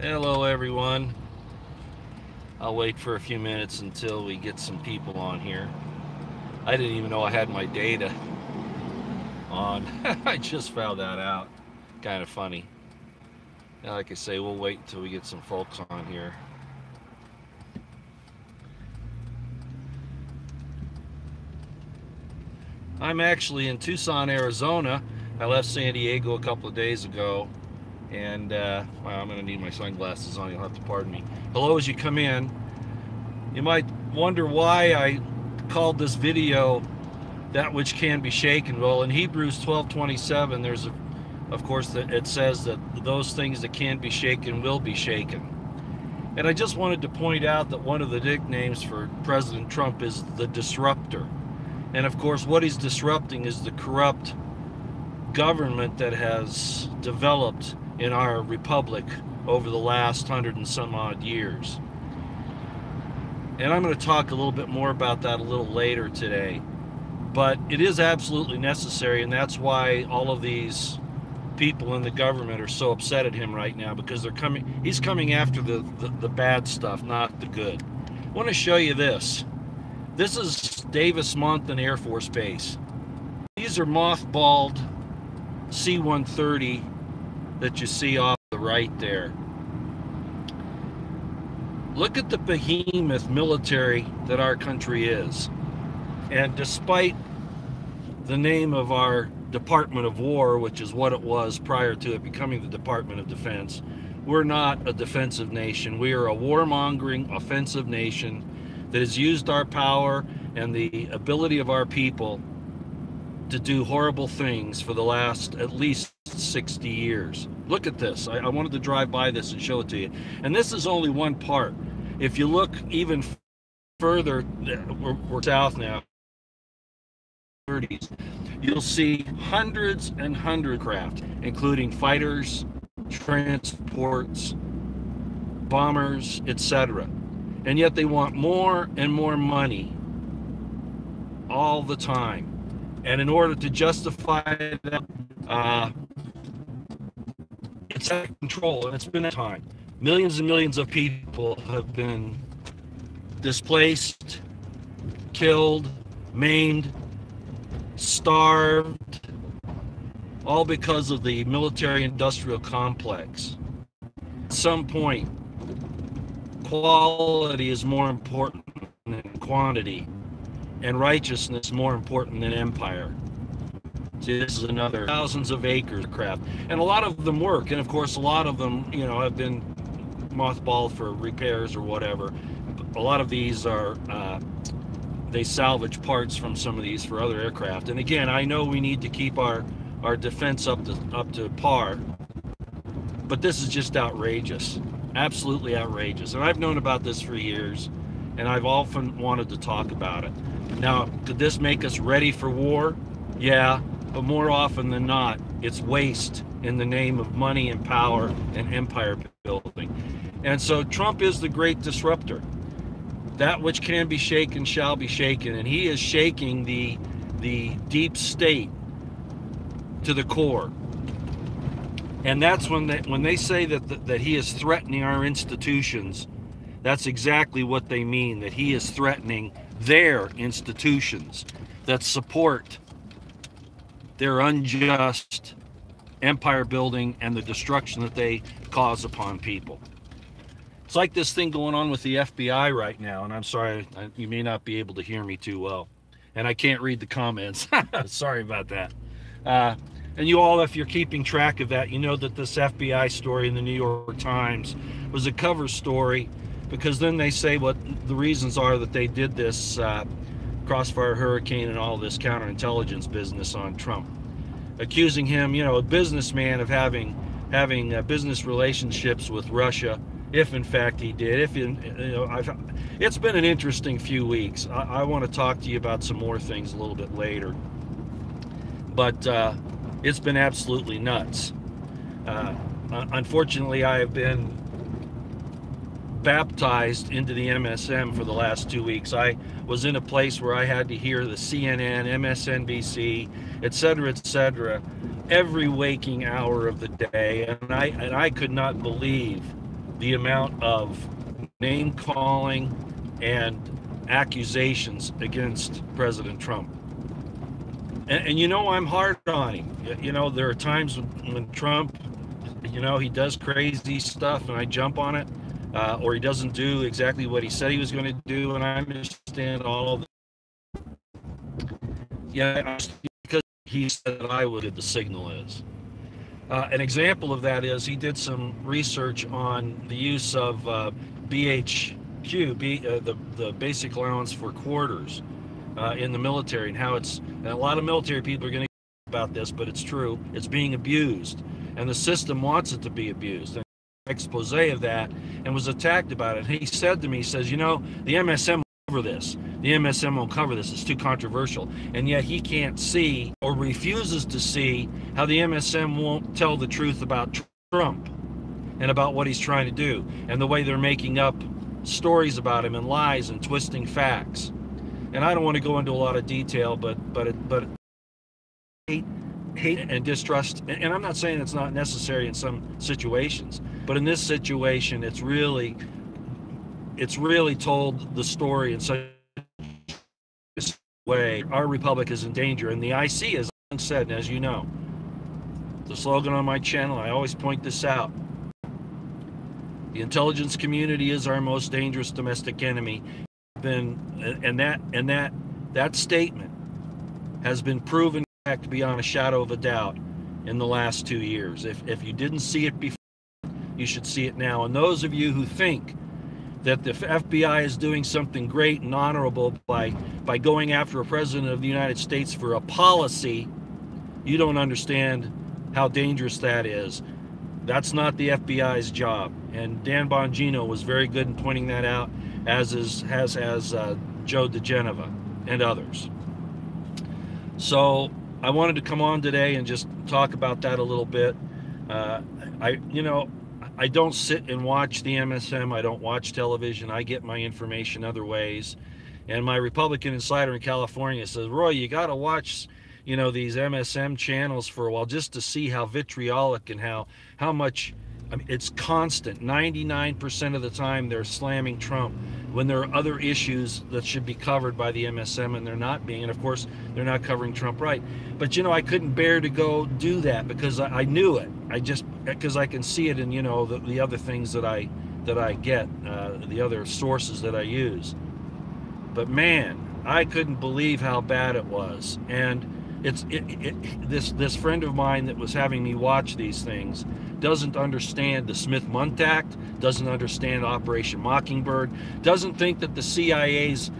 Hello, everyone. I'll wait for a few minutes until we get some people on here. I didn't even know I had my data on. I just found that out. Kind of funny. Now, like I say, we'll wait until we get some folks on here. I'm actually in Tucson, Arizona. I left San Diego a couple of days ago. And, well, I'm going to need my sunglasses on. You'll have to pardon me. Hello as you come in. You might wonder why I called this video that which can be shaken. Well, in Hebrews 12:27, there's of course it says that those things that can be shaken will be shaken. And I just wanted to point out that one of the nicknames for President Trump is the disruptor. And of course, what he's disrupting is the corrupt government that has developed in our republic over the last 100 and some odd years. And I'm going to talk a little bit more about that a little later today. But it is absolutely necessary, and that's why all of these people in the government are so upset at him right now, because he's coming after the bad stuff, not the good. I want to show you this. This is Davis-Monthan Air Force Base. These are mothballed C-130 that you see off the right there. Look at the behemoth military that our country is. And despite the name of our Department of War, which is what it was prior to it becoming the Department of Defense, we're not a defensive nation. We are a warmongering, offensive nation that has used our power and the ability of our people to do horrible things for the last at least 60 years. Look at this. I wanted to drive by this and show it to you. And this is only one part. If you look even further, we're south now, 30s, you'll see hundreds and hundreds of craft, including fighters, transports, bombers, etc. And yet they want more and more money all the time. And in order to justify that, it's out of control, and it's been that time. Millions and millions of people have been displaced, killed, maimed, starved, all because of the military-industrial complex. At some point, quality is more important than quantity, and righteousness more important than empire. See, this is another thousands of acres of craft, and a lot of them work, and of course a lot of them, have been mothballed for repairs or whatever. A lot of these are they salvage parts from some of these for other aircraft. And again, I know we need to keep our defense up to par, but this is just outrageous, absolutely outrageous. And I've known about this for years, and I've often wanted to talk about it. Now, could this make us ready for war? Yeah, but more often than not, it's waste in the name of money and power and empire building. And so Trump is the great disruptor. That which can be shaken shall be shaken, and he is shaking the deep state to the core. And that's when they say that he is threatening our institutions. That's exactly what they mean, that he is threatening their institutions that support their unjust empire building and the destruction that they cause upon people. It's like this thing going on with the FBI right now, and I'm sorry, you may not be able to hear me too well, and I can't read the comments. Sorry about that. And you all, if you're keeping track of that, you know that this FBI story in the New York Times was a cover story, because then they say what the reasons are that they did this Crossfire Hurricane and all this counterintelligence business on Trump, accusing him, a businessman, of having business relationships with Russia, if in fact he did. It's been an interesting few weeks. I want to talk to you about some more things a little bit later, but it's been absolutely nuts. Unfortunately, I have been baptized into the MSM for the last 2 weeks. I was in a place where I had to hear the CNN, MSNBC, etc., every waking hour of the day, and I could not believe the amount of name calling and accusations against President Trump. And you know, I'm hard on him. You know, there are times when Trump, you know, he does crazy stuff and I jump on it, or he doesn't do exactly what he said he was going to do, and I understand all of it. Yeah, because he said that I would, the signal is. An example of that is he did some research on the use of BHQ, the basic allowance for quarters, in the military, and how it's, and a lot of military people are going to about this, but it's true, it's being abused, and the system wants it to be abused. And expose of that, and was attacked about it. He said to me, he says, you know, the MSM won't cover this. The MSM won't cover this. It's too controversial. And yet he can't see, or refuses to see, how the MSM won't tell the truth about Trump and about what he's trying to do, and the way they're making up stories about him and lies and twisting facts. And I don't want to go into a lot of detail, but hate and distrust, and I'm not saying it's not necessary in some situations, but in this situation, it's really told the story in such a way. Our republic is in danger, and the IC, as I said, and as you know, the slogan on my channel, I always point this out: the intelligence community is our most dangerous domestic enemy. And that statement has been proven beyond a shadow of a doubt in the last 2 years. If you didn't see it before, you should see it now. And those of you who think that the FBI is doing something great and honorable by going after a president of the United States for a policy, you don't understand how dangerous that is. That's not the FBI's job. And Dan Bongino was very good in pointing that out, as has Joe DeGeneva and others. So I wanted to come on today and just talk about that a little bit. I don't sit and watch the MSM. I don't watch television. I get my information other ways. And my Republican insider in California says, Roy, you got to watch, you know, these MSM channels for a while just to see how vitriolic and how much, I mean, it's constant. 99% of the time they're slamming Trump when there are other issues that should be covered by the MSM, and they're not being. And of course, they're not covering Trump right. But, you know, I couldn't bear to go do that because I knew it. Because I can see it in, you know, the other things that I get, the other sources that I use. But man, I couldn't believe how bad it was. And this friend of mine that was having me watch these things doesn't understand the Smith-Mundt Act, doesn't understand Operation Mockingbird, doesn't think that the CIA's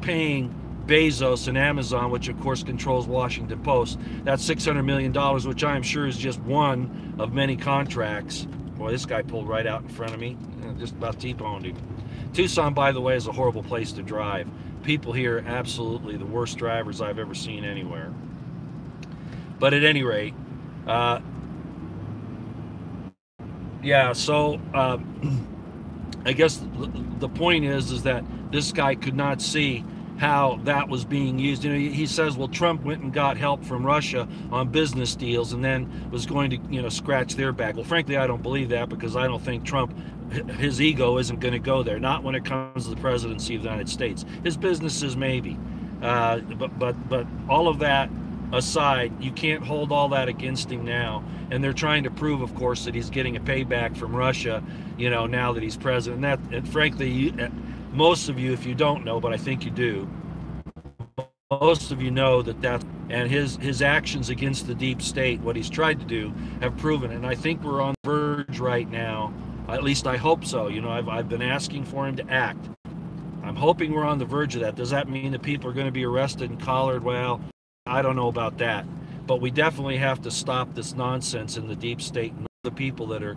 paying Bezos and Amazon, which of course controls Washington Post, that's $600 million, which I am sure is just one of many contracts. Boy, this guy pulled right out in front of me, just about T-boned him. Tucson, by the way, is a horrible place to drive. People here are absolutely the worst drivers I've ever seen anywhere. But at any rate, yeah, so I guess the point is that this guy could not see how that was being used. You know, he says, well, Trump went and got help from Russia on business deals and then was going to, you know, scratch their back. Well, frankly, I don't believe that, because I don't think Trump, his ego isn't going to go there. Not when it comes to the presidency of the United States. His businesses maybe, but all of that aside, you can't hold all that against him now. And they're trying to prove, of course, that he's getting a payback from Russia, you know, now that he's president. And frankly, most of you, if you don't know, but I think you do, most of you know and his actions against the deep state, what he's tried to do, have proven. And I think we're on the verge right now. At least I hope so. You know, I've been asking for him to act. I'm hoping we're on the verge of that. Does that mean that people are going to be arrested and collared? Well, I don't know about that. But we definitely have to stop this nonsense in the deep state and the people that are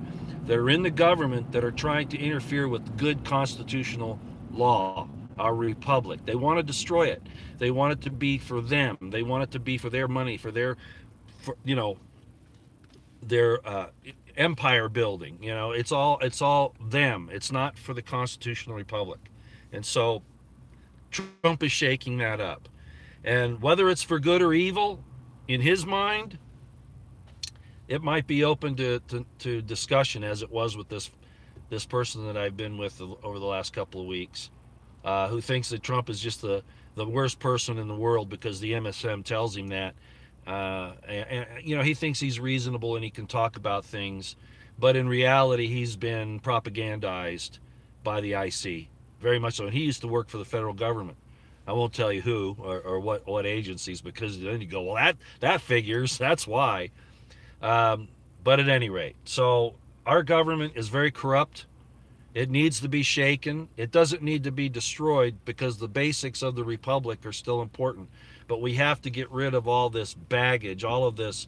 in the government that are trying to interfere with good constitutional law, our republic. They want to destroy it. They want it to be for them. They want it to be for their money, for their empire building. You know, it's all them. It's not for the constitutional republic. And so Trump is shaking that up. And whether it's for good or evil, in his mind, it might be open to discussion, as it was with this this person that I've been with over the last couple of weeks, who thinks that Trump is just the worst person in the world because the MSM tells him that. And he thinks he's reasonable and he can talk about things, but in reality, he's been propagandized by the IC, very much so. And he used to work for the federal government. I won't tell you who or what agencies, because then you go, well, that figures. That's why. But at any rate, so our government is very corrupt. It needs to be shaken. It doesn't need to be destroyed because the basics of the republic are still important. But we have to get rid of all this baggage, all this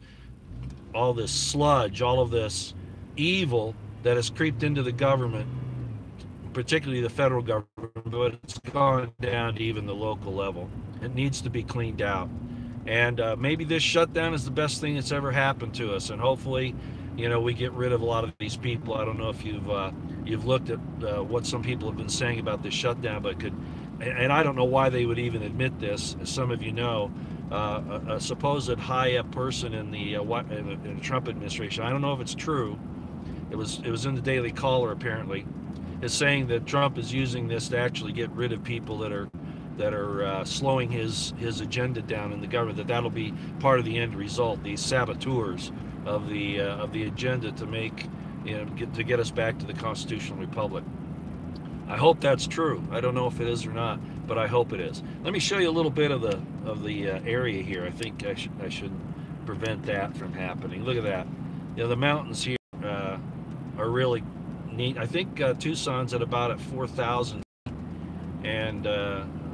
sludge, all of this evil that has creeped into the government, particularly the federal government, but it's gone down to even the local level. It needs to be cleaned out. And maybe this shutdown is the best thing that's ever happened to us. And hopefully, we get rid of a lot of these people. I don't know if you've looked at what some people have been saying about this shutdown, but and I don't know why they would even admit this. As some of you know, a supposed high-up person in the Trump administration, I don't know if it's true. It was in the Daily Caller apparently, is saying that Trump is using this to actually get rid of people that are slowing his agenda down in the government. That'll be part of the end result. These saboteurs of the agenda to get us back to the constitutional republic. I hope that's true. I don't know if it is or not, but I hope it is. Let me show you a little bit of the area here. I think I should prevent that from happening. Look at that. The mountains here are really neat. I think Tucson's at about 4,000 and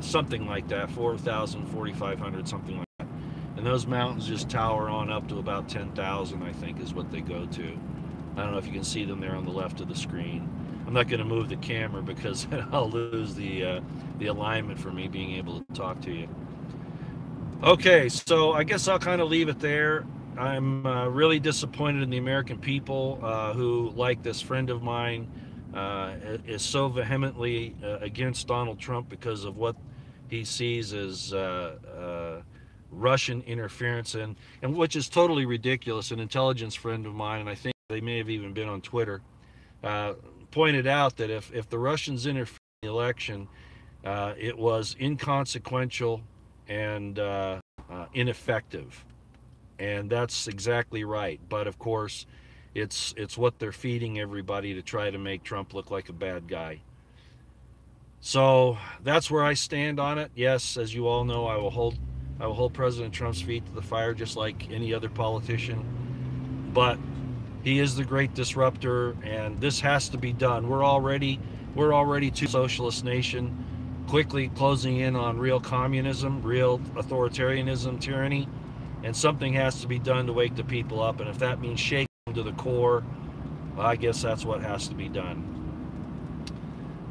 something like that, 4,000, 4,500, something like that. And those mountains just tower on up to about 10,000, I think, is what they go to. I don't know if you can see them there on the left of the screen. I'm not going to move the camera because I'll lose the alignment for me being able to talk to you. Okay, so I guess I'll kind of leave it there. I'm really disappointed in the American people who, like this friend of mine, is so vehemently against Donald Trump because of what he sees as Russian interference, and which is totally ridiculous. An intelligence friend of mine, and I think they may have even been on Twitter, pointed out that if the Russians interfered in the election, it was inconsequential and ineffective. And that's exactly right. But of course, it's what they're feeding everybody to try to make Trump look like a bad guy. So that's where I stand on it. Yes, as you all know, I will hold President Trump's feet to the fire just like any other politician. But he is the great disruptor, and this has to be done. We're already too socialist nation, quickly closing in on real communism, real authoritarianism, tyranny. And something has to be done to wake the people up. And if that means shaking them to the core, well, I guess that's what has to be done.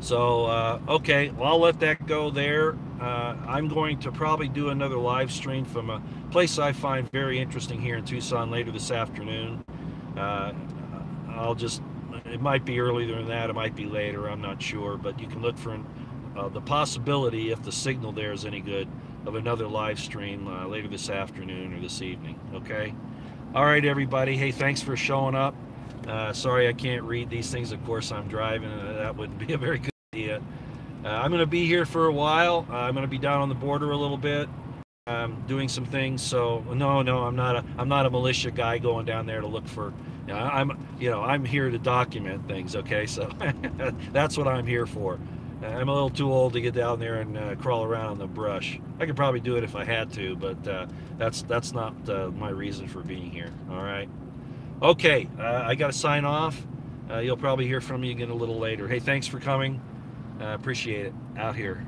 So, okay, well, I'll let that go there. I'm going to probably do another live stream from a place I find very interesting here in Tucson later this afternoon. It might be earlier than that, it might be later, I'm not sure. But you can look for the possibility, if the signal there is any good, of another live stream later this afternoon or this evening. Okay, all right, everybody. Hey, thanks for showing up. Sorry I can't read these things, of course I'm driving, and that wouldn't be a very good idea. I'm going to be here for a while. I'm going to be down on the border a little bit, doing some things. So no, I'm not a militia guy going down there to look for, I'm here to document things. Okay, so that's what I'm here for. I'm a little too old to get down there and crawl around in the brush. I could probably do it if I had to, but that's not my reason for being here. All right. Okay, I got to sign off. You'll probably hear from me again a little later. Hey, thanks for coming. Appreciate it. Out here.